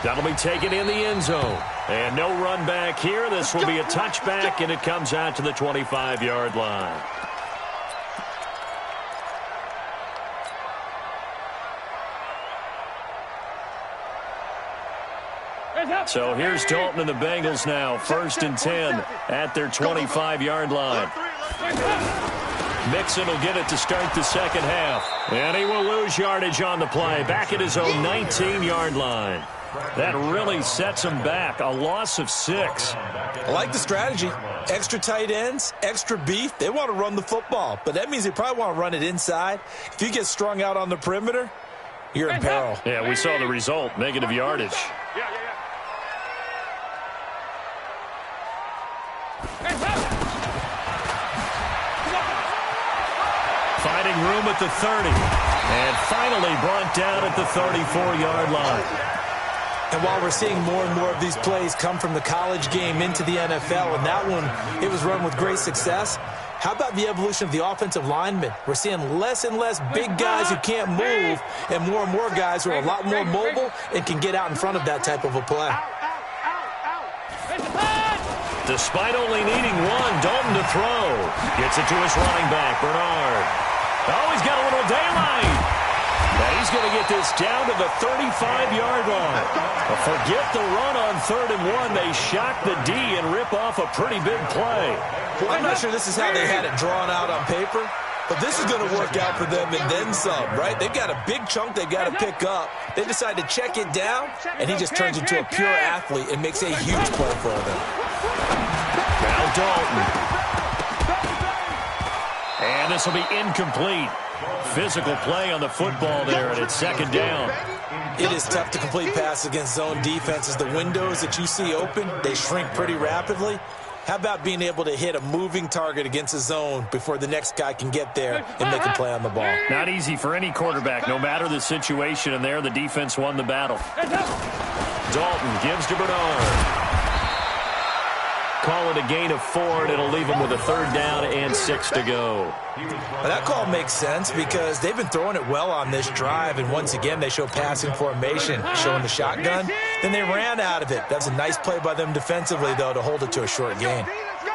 That'll be taken in the end zone. And no run back here. This will be a touchback, and it comes out to the 25-yard line. So here's Dalton and the Bengals now. 1st and 10 at their 25-yard line. Mixon will get it to start the second half. And he will lose yardage on the play. Back at his own 19-yard line. That really sets him back. A loss of 6. I like the strategy. Extra tight ends, extra beef. They want to run the football, but that means they probably want to run it inside. If you get strung out on the perimeter, you're in peril. Yeah, we saw the result. Negative yardage. Finding room at the 30. And finally brought down at the 34-yard line. And while we're seeing more and more of these plays come from the college game into the NFL, and that one, it was run with great success, how about the evolution of the offensive linemen? We're seeing less and less big guys who can't move and more guys who are a lot more mobile and can get out in front of that type of a play. Despite only needing one, Dalton to throw. Gets it to his running back, Bernard. Oh, he's got a little daylight. And he's going to get this down to the 35-yard line. Forget the run on 3rd and 1. They shock the D and rip off a pretty big play. Well, I'm not sure this is how they had it drawn out on paper, but this is going to work out for them and then some, right? They've got a big chunk they've got to pick up. They decide to check it down, and he just turns into a pure athlete and makes a huge play for them. Now Dalton. And this will be incomplete. Physical play on the football there, and it's 2nd down. It is tough to complete passes against zone defenses. The windows that you see open, they shrink pretty rapidly. How about being able to hit a moving target against a zone before the next guy can get there and make a play on the ball? Not easy for any quarterback, no matter the situation, and there the defense won the battle. Dalton gives to Bernard. Call it a gain of 4, and it'll leave them with a 3rd down and 6 to go. Well, that call makes sense because they've been throwing it well on this drive, and once again they show passing formation, showing the shotgun. Then they ran out of it. That was a nice play by them defensively, though, to hold it to a short gain. Let's go.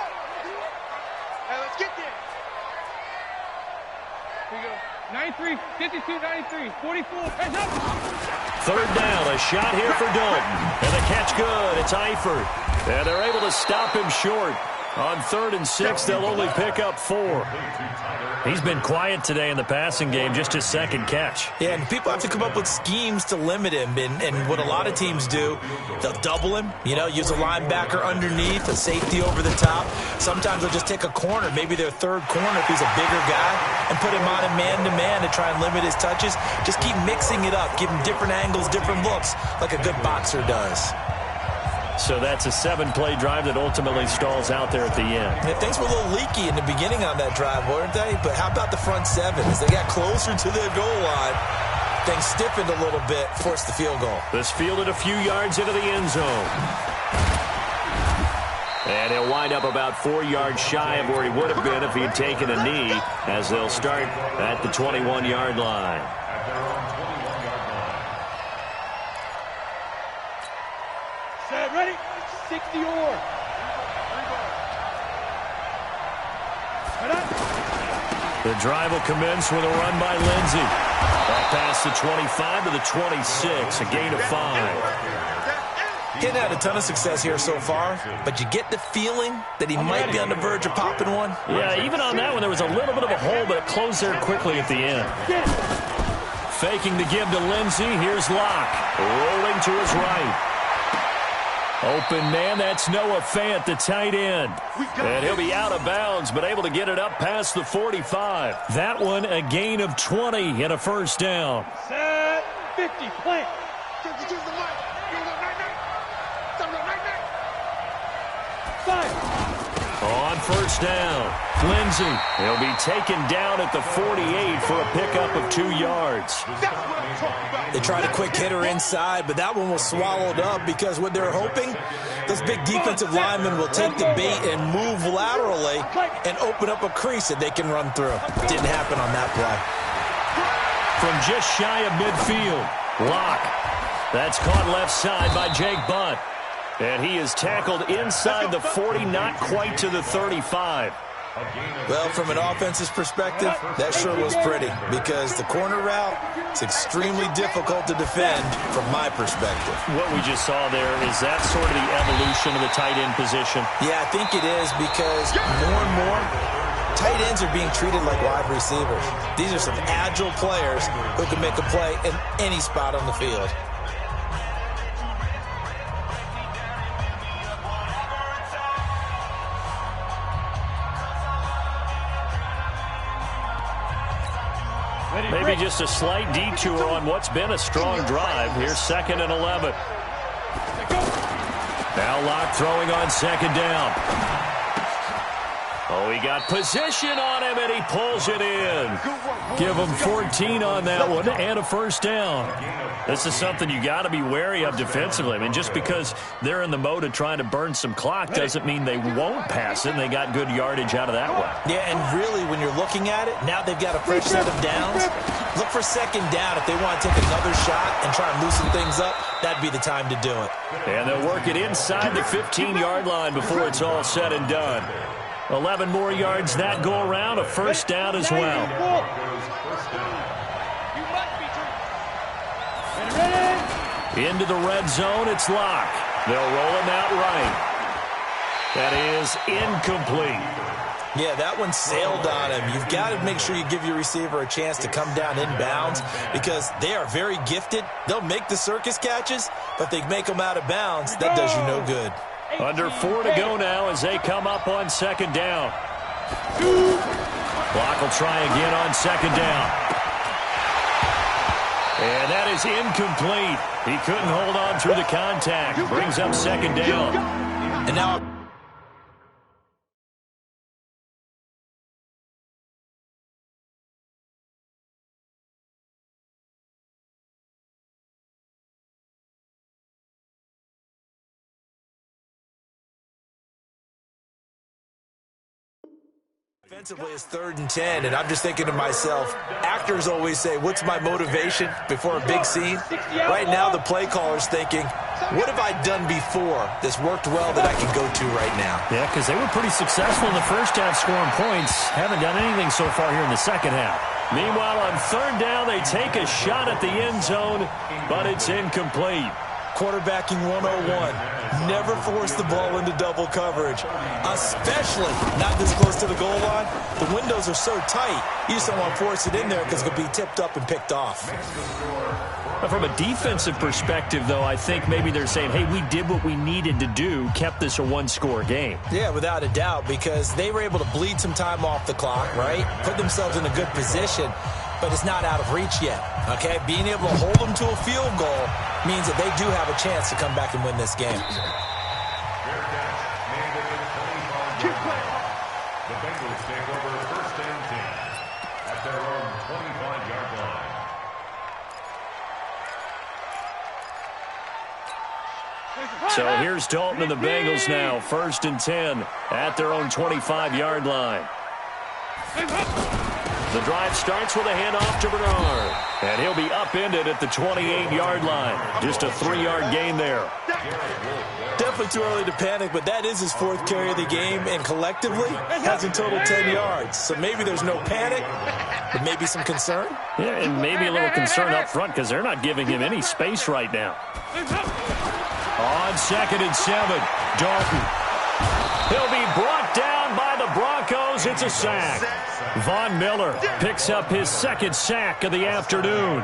Hey, let's get there. Here we go. 93, 52, 93, 44. Heads up. 3rd down, a shot here for Dalton. And the catch good. It's Eifert. And they're able to stop him short. On 3rd and 6, they'll only pick up 4. He's been quiet today in the passing game, just his 2nd catch. Yeah, and people have to come up with schemes to limit him. And what a lot of teams do, they'll double him, use a linebacker underneath, a safety over the top. Sometimes they'll just take a corner, maybe their 3rd corner if he's a bigger guy, and put him on a man-to-man to try and limit his touches. Just keep mixing it up, give him different angles, different looks, like a good boxer does. So that's a 7-play drive that ultimately stalls out there at the end. Yeah, things were a little leaky in the beginning on that drive, weren't they? But how about the front 7? As they got closer to the goal line, things stiffened a little bit, forced the field goal. This fielded a few yards into the end zone. And he'll wind up about 4 yards shy of where he would have been if he had taken a knee, as they'll start at the 21-yard line. Set, ready? 60 or. The drive will commence with a run by Lindsey. Back past the 25 to the 26, a gain of 5. He hadn't had a ton of success here so far, but you get the feeling that he might be on the verge of popping one. Yeah, even on that one, there was a little bit of a hole, but it closed there quickly at the end. Faking the give to Lindsey. Here's Locke, rolling to his right. Open man, that's Noah Fant, the tight end. And he'll be out of bounds, but able to get it up past the 45. That one, a gain of 20 and a 1st down. Set, 50, plant. On 1st down, Lindsey. He'll be taken down at the 48 for a pickup of 2 yards. They tried a quick hitter inside, but that one was swallowed up because what they're hoping, those big defensive linemen will take the bait and move laterally and open up a crease that they can run through. Didn't happen on that play. From just shy of midfield, Locke. That's caught left side by Jake Butt. And he is tackled inside the 40, not quite to the 35. Well, from an offense's perspective, that sure was pretty because the corner route is extremely difficult to defend from my perspective. What we just saw there, is that sort of the evolution of the tight end position? Yeah, I think it is because more and more tight ends are being treated like wide receivers. These are some agile players who can make a play in any spot on the field. Maybe just a slight detour on what's been a strong drive. Here's 2nd and 11. Now Locke throwing on 2nd down. Oh, he got position on him, and he pulls it in. Give him 14 on that one and a first down. This is something you got to be wary of defensively. I mean, just because they're in the mode of trying to burn some clock doesn't mean they won't pass it, and they got good yardage out of that one. Yeah, and really, when you're looking at it, now they've got a fresh set of downs. Look for second down if they want to take another shot and try and loosen things up. That'd be the time to do it. And they'll work it inside the 15-yard line before it's all said and done. 11 more yards that go around, a first down as well. Into the red zone, it's Locke. They'll roll him out right. That is incomplete. Yeah, that one sailed on him. You've got to make sure you give your receiver a chance to come down inbounds because they are very gifted. They'll make the circus catches, but they make them out of bounds. That does you no good. Under 4 to go now as they come up on second down. Block will try again on second down. And that is incomplete. He couldn't hold on through the contact. Brings up second down. And now offensively, it's 3rd and 10, and I'm just thinking to myself, actors always say, what's my motivation before a big scene? Right now, the play caller's thinking, what have I done before that's worked well that I can go to right now? Yeah, because they were pretty successful in the first half scoring points. Haven't done anything so far here in the second half. Meanwhile, on 3rd down, they take a shot at the end zone, but it's incomplete. Quarterbacking 101. Never force the ball into double coverage, especially not this close to the goal line. The windows are so tight, you just don't want to force it in there because it could be tipped up and picked off. From a defensive perspective, though, I think maybe they're saying, hey, we did what we needed to do, kept this a one-score game. Yeah, without a doubt, because they were able to bleed some time off the clock, right? Put themselves in a good position, but it's not out of reach yet, okay? Being able to hold them to a field goal means that they do have a chance to come back and win this game. The Bengals take over 1st and 10 at their own 25-yard line. So here's Dalton and the Bengals now, 1st and 10 at their own 25-yard line. The drive starts with a handoff to Bernard. And he'll be upended at the 28-yard line. Just a 3-yard gain there. Definitely too early to panic, but that is his 4th carry of the game, and collectively has in total 10 yards. So maybe there's no panic, but maybe some concern. Yeah, and maybe a little concern up front because they're not giving him any space right now. On 2nd and 7, Dalton. He'll be brought down by the Broncos. It's a sack. Von Miller picks up his 2nd sack of the afternoon.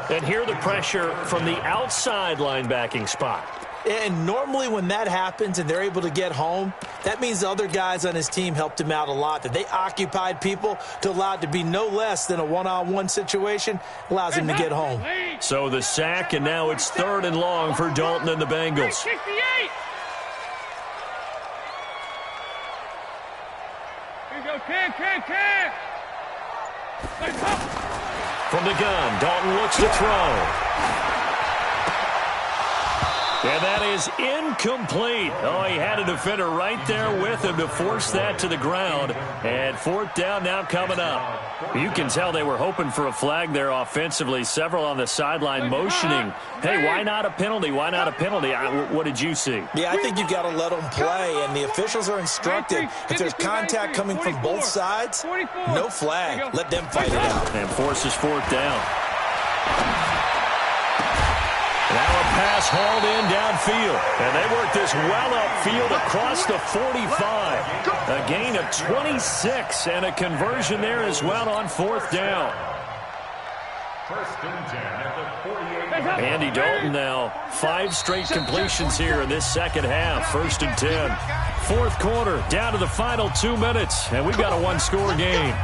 And here the pressure from the outside linebacking spot. And normally when that happens and they're able to get home, that means the other guys on his team helped him out a lot. That they occupied people to allow it to be no less than a one-on-one situation allows him to get home. So the sack, and now it's 3rd and long for Dalton and the Bengals. 68. Here you go, 10. From the gun, Dalton looks to throw. And that is incomplete. Oh, he had a defender right there with him to force that to the ground. And 4th down now coming up. You can tell they were hoping for a flag there offensively. Several on the sideline motioning. Hey, why not a penalty? Why not a penalty? What did you see? Yeah, I think you've got to let them play, and the officials are instructed. If there's contact coming from both sides, no flag. Let them fight it out. And forces 4th down. Now a pass hauled in downfield. And they work this well upfield across the 45. A gain of 26 and a conversion there as well on 4th down. 1st and 10 at the 48. Andy Dalton now 5 straight completions here in this second half. 1st and 10. 4th quarter down to the final 2 minutes. And we've got a one-score game.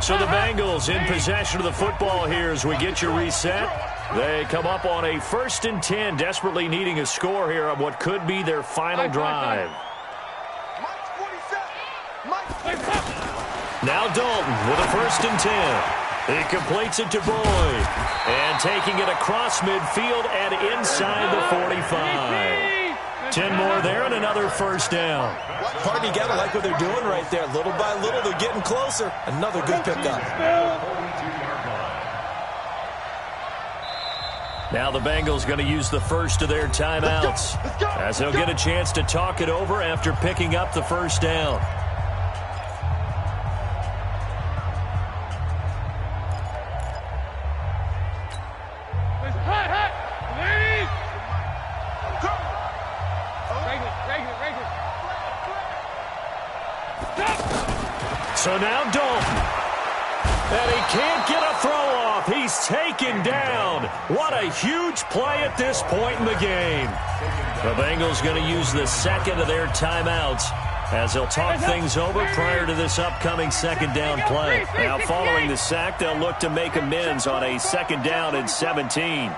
So the Bengals in possession of the football here as we get you reset. They come up on a 1st and 10, desperately needing a score here on what could be their final drive. Now Dalton with a 1st and 10. He completes it to Boyd. And taking it across midfield and inside the 45. 10 more there and another 1st down. Partner, you got to like what they're doing right there. Little by little, they're getting closer. Another good pickup. Now the Bengals going to use the first of their timeouts as they'll get a chance to talk it over after picking up the 1st down. So now Dalton. And he can't get a throw off. He's taken down. What a huge play at this point in the game. The Bengals going to use the 2nd of their timeouts as they'll talk things over prior to this upcoming 2nd down play. Now following the sack, they'll look to make amends on a 2nd down and 17.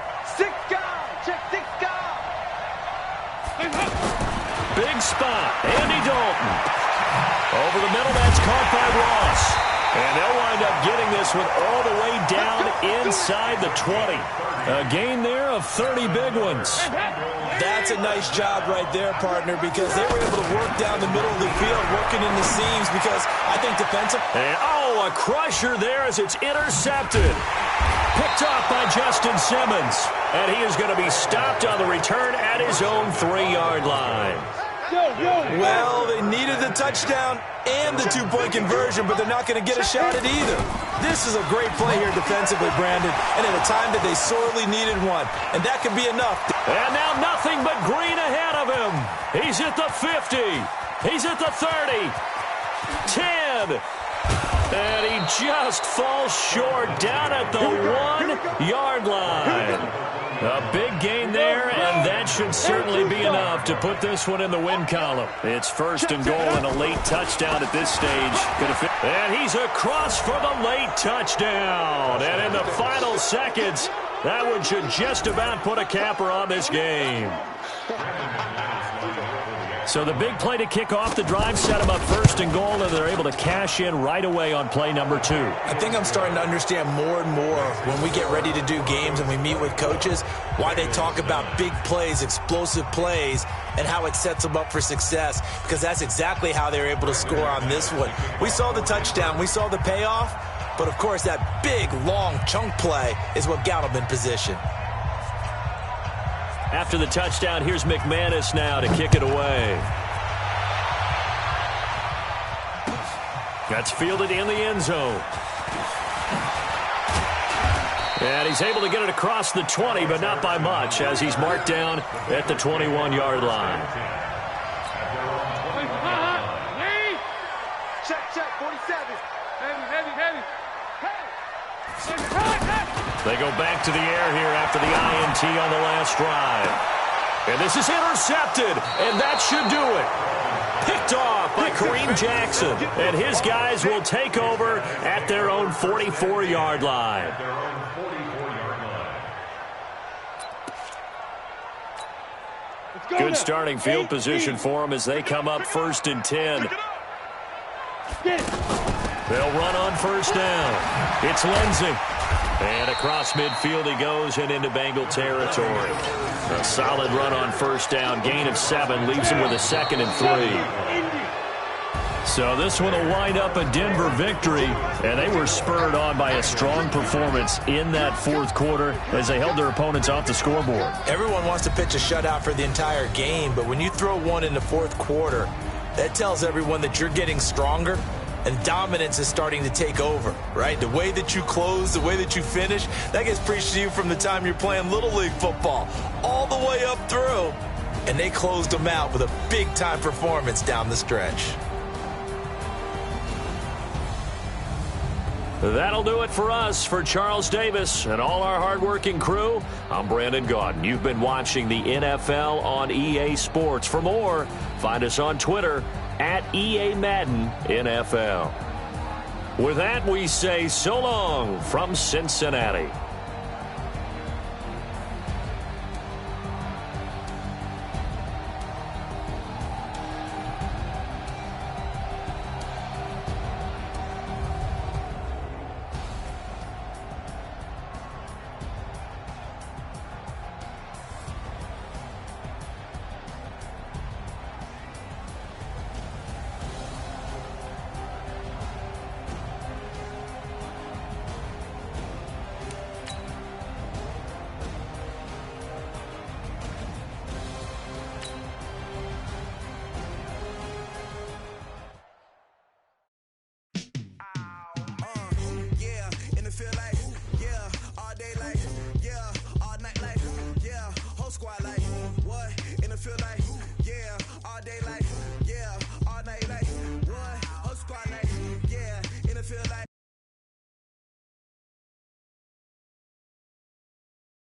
Big spot. Andy Dalton. Over the middle, that's caught by Ross. And they'll wind up getting this one all the way down inside the 20. A gain there of 30 big ones. That's a nice job right there, partner, because they were able to work down the middle of the field, working in the seams, because I think defensive. And, a crusher there as it's intercepted. Picked off by Justin Simmons. And he is going to be stopped on the return at his own 3-yard line. Well, they needed the touchdown and the 2-point conversion, but they're not going to get a shot at either. This is a great play here defensively, Brandon, and at a time that they sorely needed one, and that could be enough. And now nothing but green ahead of him. He's at the 50. He's at the 30. 10. And he just falls short down at the 1-yard line. A big gain there, and that should certainly be enough to put this one in the win column. It's 1st and goal and a late touchdown at this stage. And he's across for the late touchdown. And in the final seconds, that one should just about put a capper on this game. So the big play to kick off the drive set them up 1st and goal, and they're able to cash in right away on play number 2. I think I'm starting to understand more and more when we get ready to do games and we meet with coaches why they talk about big plays, explosive plays, and how it sets them up for success, because that's exactly how they're able to score on this one. We saw the touchdown. We saw the payoff, but, of course, that big, long chunk play is what got them in position. After the touchdown, here's McManus now to kick it away. That's fielded in the end zone. And he's able to get it across the 20, but not by much, as he's marked down at the 21-yard line. Check, 47. Heavy. They go back to the air here after the INT on the last drive. And this is intercepted, and that should do it. Picked off by Kareem Jackson, and his guys will take over at their own 44-yard line. Good starting field position for them as they come up 1st and 10. They'll run on 1st down. It's Lindsey. And across midfield he goes and into Bengal territory. A solid run on 1st down. Gain of 7 leaves him with a 2nd and 3. So this one will wind up a Denver victory, and they were spurred on by a strong performance in that 4th quarter as they held their opponents off the scoreboard. Everyone wants to pitch a shutout for the entire game, but when you throw one in the 4th quarter, that tells everyone that you're getting stronger and dominance is starting to take over, right? The way that you close, the way that you finish, that gets preached to you from the time you're playing Little League football all the way up through. And they closed them out with a big-time performance down the stretch. That'll do it for us. For Charles Davis and all our hardworking crew, I'm Brandon Gaudin. You've been watching the NFL on EA Sports. For more, find us on Twitter @EA Madden NFL. With that, we say so long from Cincinnati.